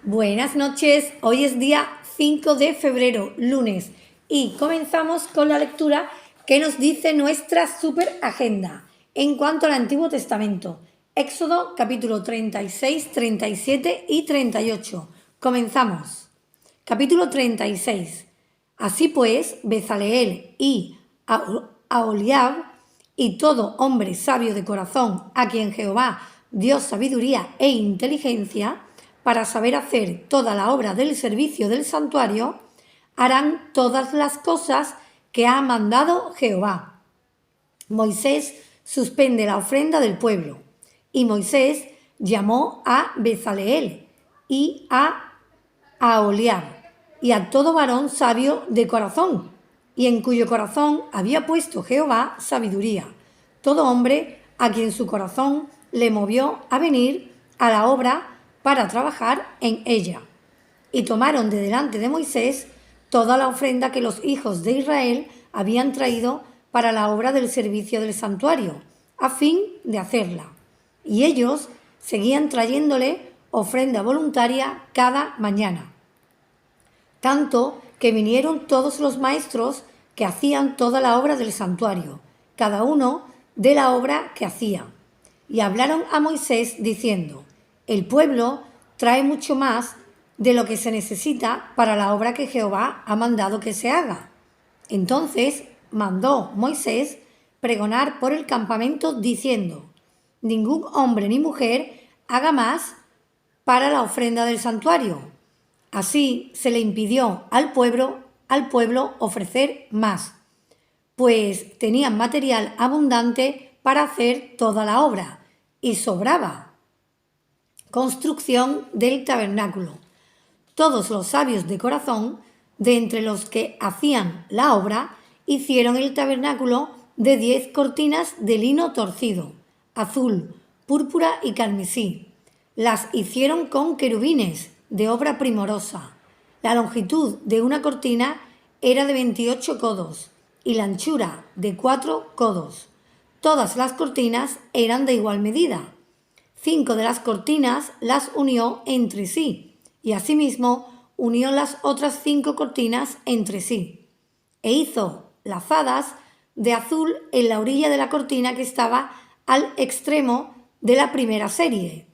Buenas noches, hoy es día 5 de febrero, lunes, y comenzamos con la lectura que nos dice nuestra super agenda en cuanto al Antiguo Testamento. Éxodo capítulo 36, 37 y 38. Comenzamos. Capítulo 36. Así pues, Bezaleel y Aholiab y todo hombre sabio de corazón a quien Jehová dio sabiduría e inteligencia para saber hacer toda la obra del servicio del santuario, harán todas las cosas que ha mandado Jehová. Moisés suspende la ofrenda del pueblo, y Moisés llamó a Bezaleel y a Aholiab y a todo varón sabio de corazón, y en cuyo corazón había puesto Jehová sabiduría, todo hombre a quien su corazón le movió a venir a la obra para trabajar en ella. Y tomaron de delante de Moisés toda la ofrenda que los hijos de Israel habían traído para la obra del servicio del santuario, a fin de hacerla. Y ellos seguían trayéndole ofrenda voluntaria cada mañana. Tanto que vinieron todos los maestros que hacían toda la obra del santuario, cada uno de la obra que hacía. Y hablaron a Moisés diciendo: el pueblo trae mucho más de lo que se necesita para la obra que Jehová ha mandado que se haga. Entonces mandó Moisés pregonar por el campamento diciendo: ningún hombre ni mujer haga más para la ofrenda del santuario. Así se le impidió al pueblo ofrecer más, pues tenían material abundante para hacer toda la obra y sobraba. Construcción del tabernáculo. Todos los sabios de corazón, de entre los que hacían la obra, hicieron el tabernáculo de 10 cortinas de lino torcido, azul, púrpura y carmesí. Las hicieron con querubines de obra primorosa. La longitud de una cortina era de 28 codos y la anchura de 4 codos. Todas las cortinas eran de igual medida. 5 de las cortinas las unió entre sí, y asimismo unió las otras 5 cortinas entre sí. E hizo lazadas de azul en la orilla de la cortina que estaba al extremo de la primera serie.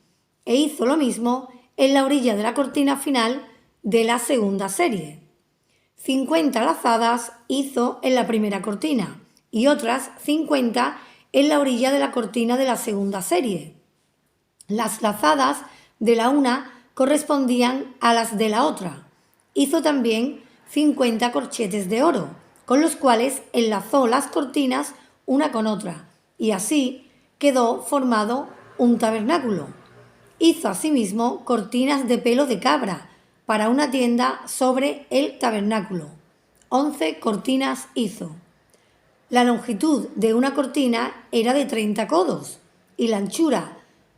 E hizo lo mismo en la orilla de la cortina final de la segunda serie. 50 lazadas hizo en la primera cortina y otras 50 en la orilla de la cortina de la segunda serie. Las lazadas de la una correspondían a las de la otra. Hizo también 50 corchetes de oro, con los cuales enlazó las cortinas una con otra, y así quedó formado un tabernáculo. Hizo asimismo cortinas de pelo de cabra para una tienda sobre el tabernáculo. 11 cortinas hizo. La longitud de una cortina era de 30 codos y la anchura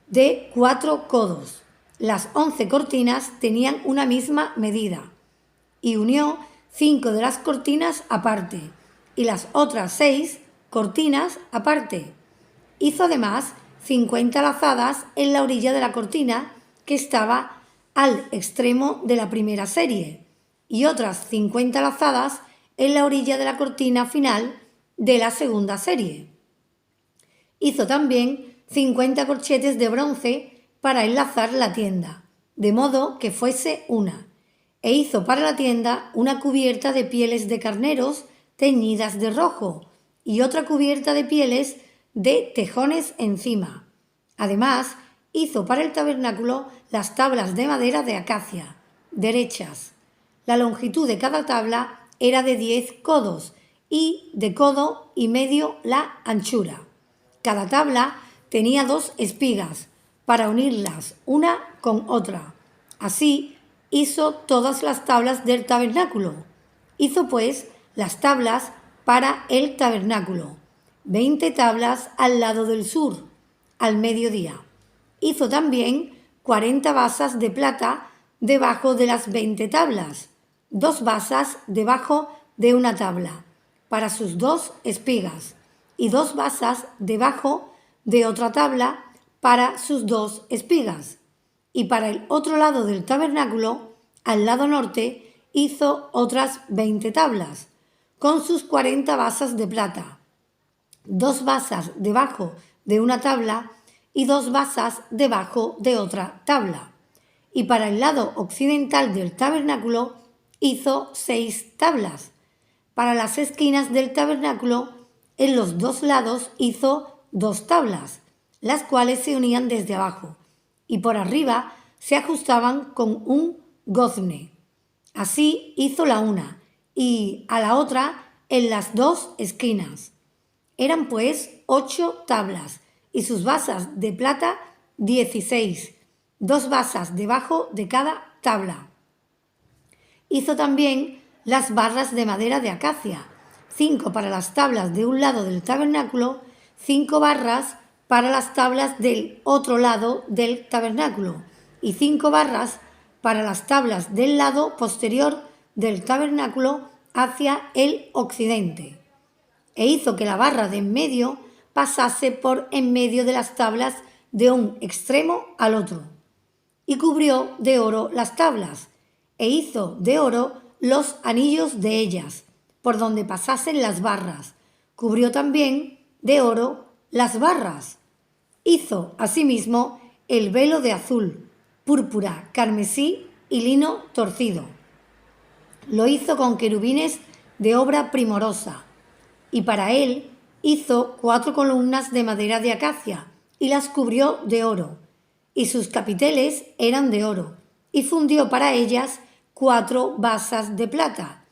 de 4 codos. Las 11 cortinas tenían una misma medida, y unió 5 de las cortinas aparte y las otras 6 cortinas aparte. Hizo además 50 lazadas en la orilla de la cortina que estaba al extremo de la primera serie y otras 50 lazadas en la orilla de la cortina final de la segunda serie. Hizo también 50 corchetes de bronce para enlazar la tienda, de modo que fuese una, e hizo para la tienda una cubierta de pieles de carneros teñidas de rojo y otra cubierta de pieles de tejones encima. Además, hizo para el tabernáculo las tablas de madera de acacia, derechas. La longitud de cada tabla era de 10 codos y de codo y medio la anchura. Cada tabla tenía 2 espigas para unirlas una con otra. Así hizo todas las tablas del tabernáculo. Hizo pues las tablas para el tabernáculo, 20 tablas al lado del sur, al mediodía. Hizo también 40 basas de plata debajo de las 20 tablas, 2 basas debajo de una tabla, para sus 2 espigas, y 2 basas debajo de otra tabla para sus 2 espigas. Y para el otro lado del tabernáculo, al lado norte, hizo otras 20 tablas, con sus 40 basas de plata, 2 basas debajo de una tabla y 2 basas debajo de otra tabla. Y para el lado occidental del tabernáculo hizo 6 tablas. Para las esquinas del tabernáculo, en los 2 lados hizo 2 tablas, las cuales se unían desde abajo, y por arriba se ajustaban con un gozne. Así hizo la una, y a la otra en las 2 esquinas. Eran pues 8 tablas, y sus basas de plata 16, 2 basas debajo de cada tabla. Hizo también las barras de madera de acacia, 5 para las tablas de un lado del tabernáculo, 5 barras para las tablas del otro lado del tabernáculo, y 5 barras para las tablas del lado posterior del tabernáculo hacia el occidente. E hizo que la barra de en medio pasase por en medio de las tablas de un extremo al otro. Y cubrió de oro las tablas, e hizo de oro los anillos de ellas, por donde pasasen las barras. Cubrió también de oro las barras. Hizo asimismo el velo de azul, púrpura, carmesí y lino torcido. Lo hizo con querubines de obra primorosa, y para él hizo 4 columnas de madera de acacia, y las cubrió de oro, y sus capiteles eran de oro, y fundió para ellas 4 basas de plata.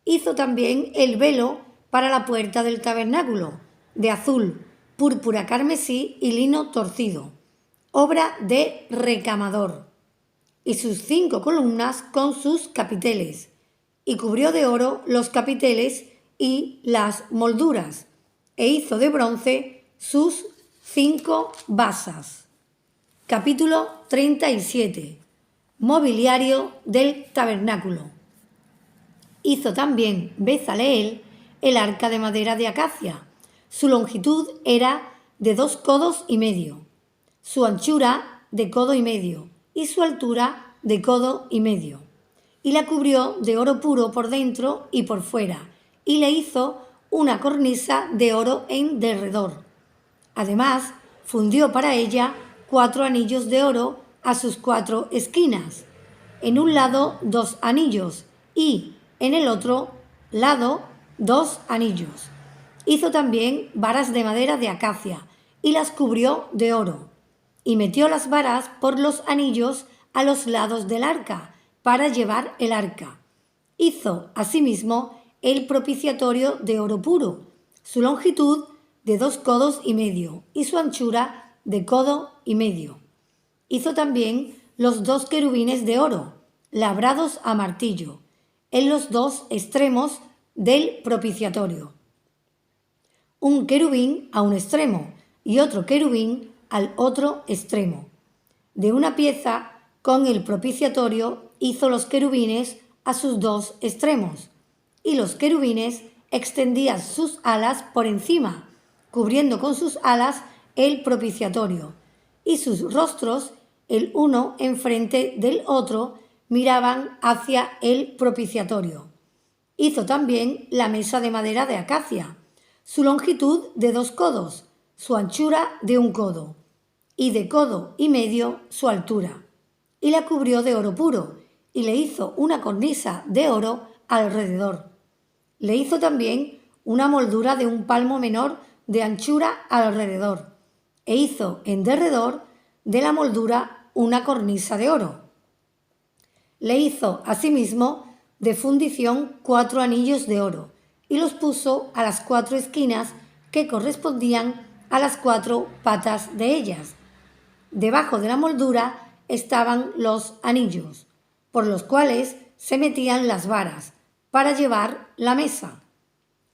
Hizo también el velo para la puerta del tabernáculo, de azul, púrpura, carmesí y lino torcido, obra de recamador, y sus 5 columnas con sus capiteles, y cubrió de oro los capiteles y las molduras, e hizo de bronce sus 5 basas. Capítulo 37. Mobiliario del tabernáculo. Hizo también Bezaleel el arca de madera de acacia. Su longitud era de 2 codos y medio, su anchura de codo y medio, y su altura de codo y medio. Y la cubrió de oro puro por dentro y por fuera, y le hizo una cornisa de oro en derredor. Además, fundió para ella 4 anillos de oro a sus 4 esquinas, en un lado 2 anillos y en el otro lado 2 anillos. Hizo también varas de madera de acacia y las cubrió de oro, y metió las varas por los anillos a los lados del arca para llevar el arca. Hizo asimismo el propiciatorio de oro puro, su longitud de 2 codos y medio y su anchura de codo y medio. Hizo también los 2 querubines de oro, labrados a martillo, en los 2 extremos del propiciatorio. Un querubín a un extremo y otro querubín al otro extremo. De una pieza con el propiciatorio hizo los querubines a sus 2 extremos, y los querubines extendían sus alas por encima, cubriendo con sus alas el propiciatorio, y sus rostros, el uno enfrente del otro, miraban hacia el propiciatorio. Hizo también la mesa de madera de acacia, su longitud de 2 codos, su anchura de 1 codo, y de codo y medio su altura, y la cubrió de oro puro, y le hizo una cornisa de oro alrededor. Le hizo también una moldura de 1 palmo menor de anchura alrededor, e hizo en derredor de la moldura una cornisa de oro. Le hizo asimismo de fundición 4 anillos de oro, y los puso a las 4 esquinas que correspondían a las 4 patas de ellas. Debajo de la moldura estaban los anillos, por los cuales se metían las varas, para llevar la mesa.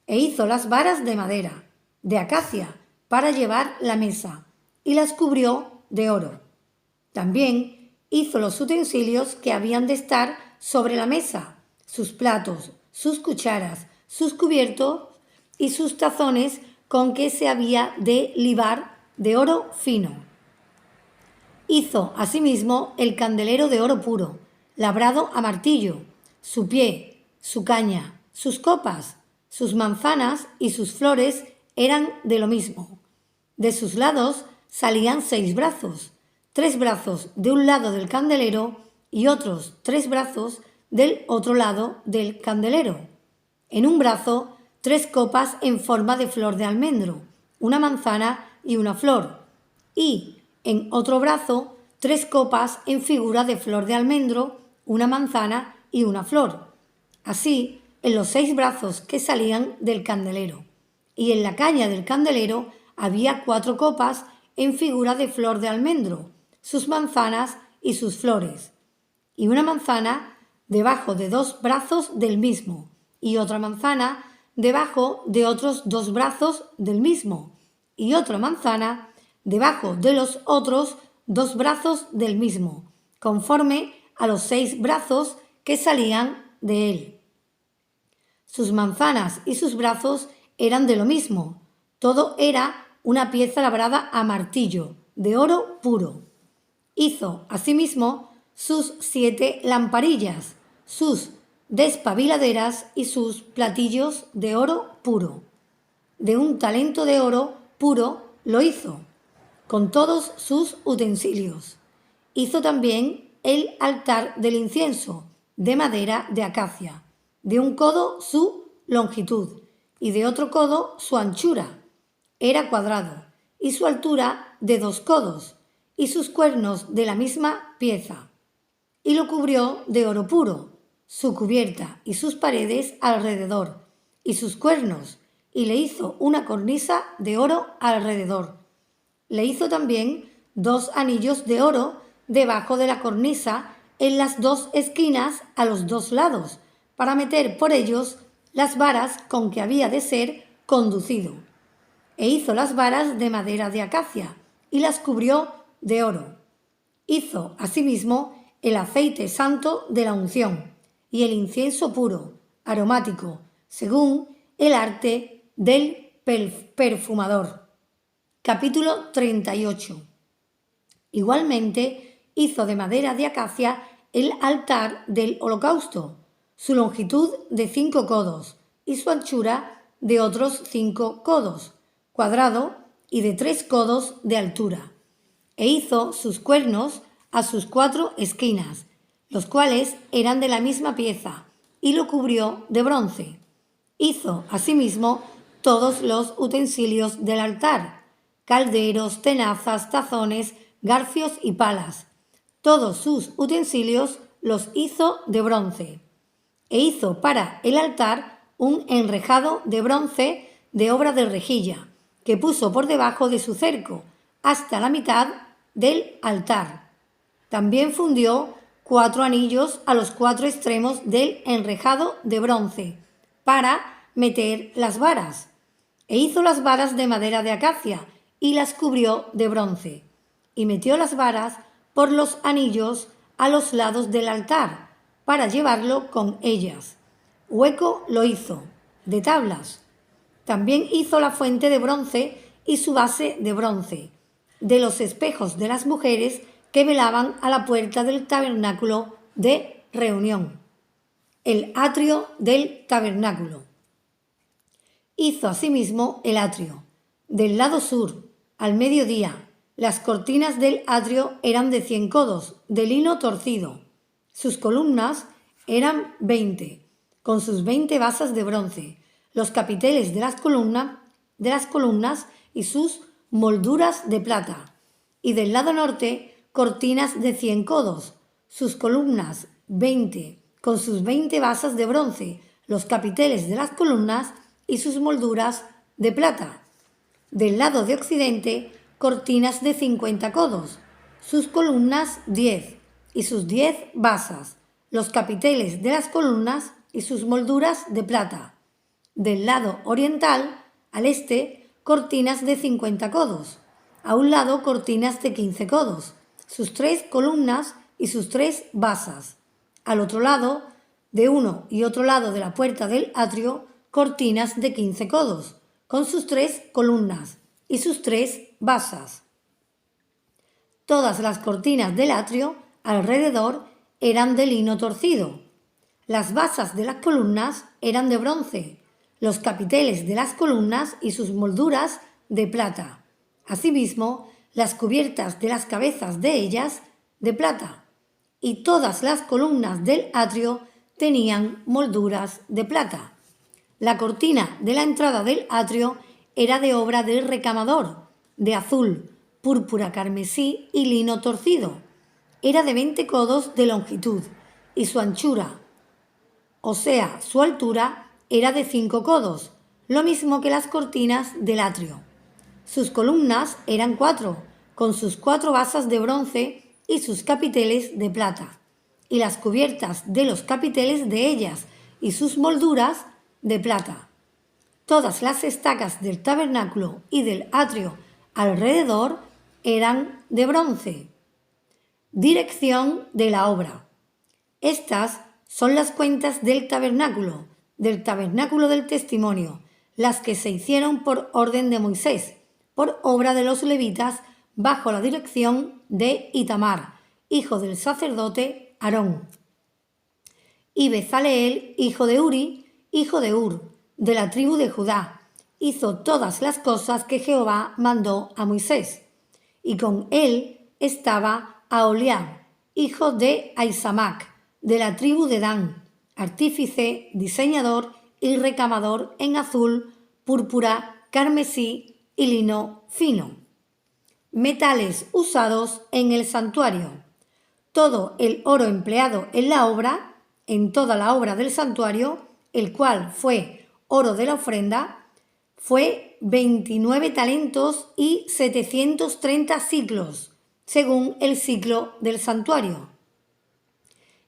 E hizo las varas de madera, de acacia, para llevar la mesa, y las cubrió de oro. También hizo los utensilios que habían de estar sobre la mesa, sus platos, sus cucharas, sus cubiertos y sus tazones con que se había de libar de oro fino. Hizo asimismo el candelero de oro puro, labrado a martillo, su pie, su caña, sus copas, sus manzanas y sus flores eran de lo mismo. De sus lados salían 6 brazos, 3 brazos de un lado del candelero y otros 3 brazos del otro lado del candelero. En un brazo 3 copas en forma de flor de almendro, una manzana y una flor, y en otro brazo 3 copas en figura de flor de almendro, una manzana y una flor. Así, en los 6 brazos que salían del candelero. Y en la caña del candelero había 4 copas en figura de flor de almendro, sus manzanas y sus flores. Y una manzana debajo de 2 brazos del mismo, y otra manzana debajo de otros 2 brazos del mismo, y otra manzana debajo de los otros 2 brazos del mismo, conforme a los 6 brazos que salían de él. Sus manzanas y sus brazos eran de lo mismo, todo era una pieza labrada a martillo, de oro puro. Hizo asimismo sus 7 lamparillas, sus despabiladeras y sus platillos de oro puro. De un talento de oro puro lo hizo, con todos sus utensilios. Hizo también el altar del incienso, de madera de acacia, de un codo su longitud y de otro codo su anchura. Era cuadrado, y su altura de 2 codos, y sus cuernos de la misma pieza. Y lo cubrió de oro puro, su cubierta y sus paredes alrededor, y sus cuernos, y le hizo una cornisa de oro alrededor. Le hizo también 2 anillos de oro debajo de la cornisa en las 2 esquinas a los 2 lados, para meter por ellos las varas con que había de ser conducido. E hizo las varas de madera de acacia y las cubrió de oro. Hizo asimismo el aceite santo de la unción y el incienso puro, aromático, según el arte del perfumador. Capítulo 38. Igualmente hizo de madera de acacia el altar del holocausto, su longitud de 5 codos y su anchura de otros 5 codos, cuadrado y de 3 codos de altura. E hizo sus cuernos a sus 4 esquinas, los cuales eran de la misma pieza, y lo cubrió de bronce. Hizo asimismo todos los utensilios del altar, calderos, tenazas, tazones, garfios y palas. Todos sus utensilios los hizo de bronce. E hizo para el altar un enrejado de bronce de obra de rejilla, que puso por debajo de su cerco, hasta la mitad del altar. También fundió 4 anillos a los 4 extremos del enrejado de bronce, para meter las varas. E hizo las varas de madera de acacia, y las cubrió de bronce. Y metió las varas por los anillos a los lados del altar, para llevarlo con ellas. Hueco lo hizo, de tablas. También hizo la fuente de bronce y su base de bronce, de los espejos de las mujeres que velaban a la puerta del tabernáculo de reunión. El atrio del tabernáculo. Hizo asimismo el atrio. Del lado sur, al mediodía, las cortinas del atrio eran de 100 codos, de lino torcido. Sus columnas eran 20, con sus 20 basas de bronce, los capiteles de las columnas y sus molduras de plata. Y del lado norte, cortinas de 100 codos, sus columnas 20, con sus 20 basas de bronce, los capiteles de las columnas y sus molduras de plata. Del lado de occidente, cortinas de 50 codos, sus columnas 10 y sus 10 basas, los capiteles de las columnas y sus molduras de plata. Del lado oriental, al este, cortinas de 50 codos, a un lado cortinas de 15 codos, sus 3 columnas y sus 3 basas. Al otro lado, de uno y otro lado de la puerta del atrio, cortinas de 15 codos, con sus 3 columnas y sus 3 basas. Todas las cortinas del atrio alrededor eran de lino torcido. Las basas de las columnas eran de bronce, los capiteles de las columnas y sus molduras de plata. Asimismo, las cubiertas de las cabezas de ellas de plata. Y todas las columnas del atrio tenían molduras de plata. La cortina de la entrada del atrio era de obra del recamador, de azul, púrpura carmesí y lino torcido. Era de 20 codos de longitud y su anchura, o sea, su altura, era de 5 codos, lo mismo que las cortinas del atrio. Sus columnas eran 4, con sus 4 basas de bronce y sus capiteles de plata, y las cubiertas de los capiteles de ellas y sus molduras de plata. Todas las estacas del tabernáculo y del atrio alrededor eran de bronce. Dirección de la obra. Estas son las cuentas del tabernáculo del testimonio, las que se hicieron por orden de Moisés, por obra de los levitas, bajo la dirección de Itamar, hijo del sacerdote Aarón. Y Bezaleel, hijo de Uri, hijo de Ur, de la tribu de Judá, hizo todas las cosas que Jehová mandó a Moisés. Y con él estaba Aholiab, hijo de Ahisamac, de la tribu de Dan, artífice, diseñador y recamador en azul, púrpura, carmesí y lino fino. Metales usados en el santuario. Todo el oro empleado en la obra, en toda la obra del santuario, el cual fue oro de la ofrenda, fue 29 talentos y 730 siclos, según el siclo del santuario.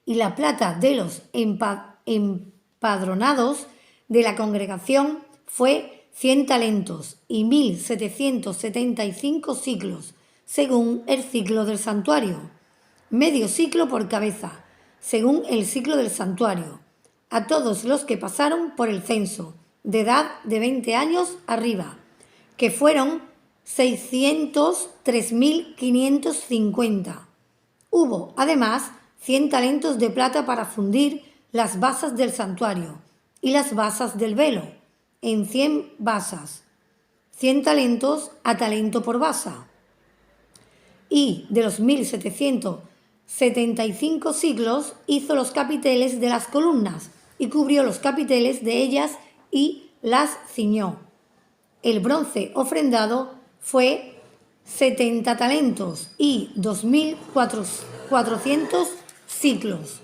Y la plata de los empadronados de la congregación fue 100 talentos y 1775 siclos, según el ciclo del santuario. Medio siclo por cabeza, según el ciclo del santuario, a todos los que pasaron por el censo, de edad de 20 años arriba, que fueron 603.550. Hubo, además, 100 talentos de plata para fundir las basas del santuario y las basas del velo, en 100 basas, 100 talentos a talento por basa. Y de los 1775 siglos hizo los capiteles de las columnas y cubrió los capiteles de ellas y las ciñó. El bronce ofrendado fue 70 talentos y 2.400 siclos,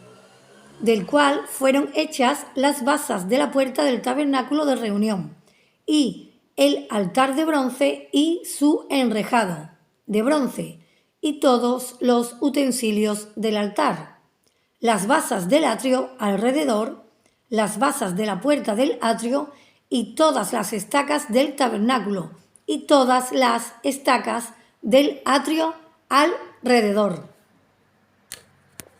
del cual fueron hechas las basas de la puerta del tabernáculo de reunión y el altar de bronce y su enrejado de bronce y todos los utensilios del altar, las basas del atrio alrededor, las basas de la puerta del atrio y todas las estacas del tabernáculo y todas las estacas del atrio alrededor.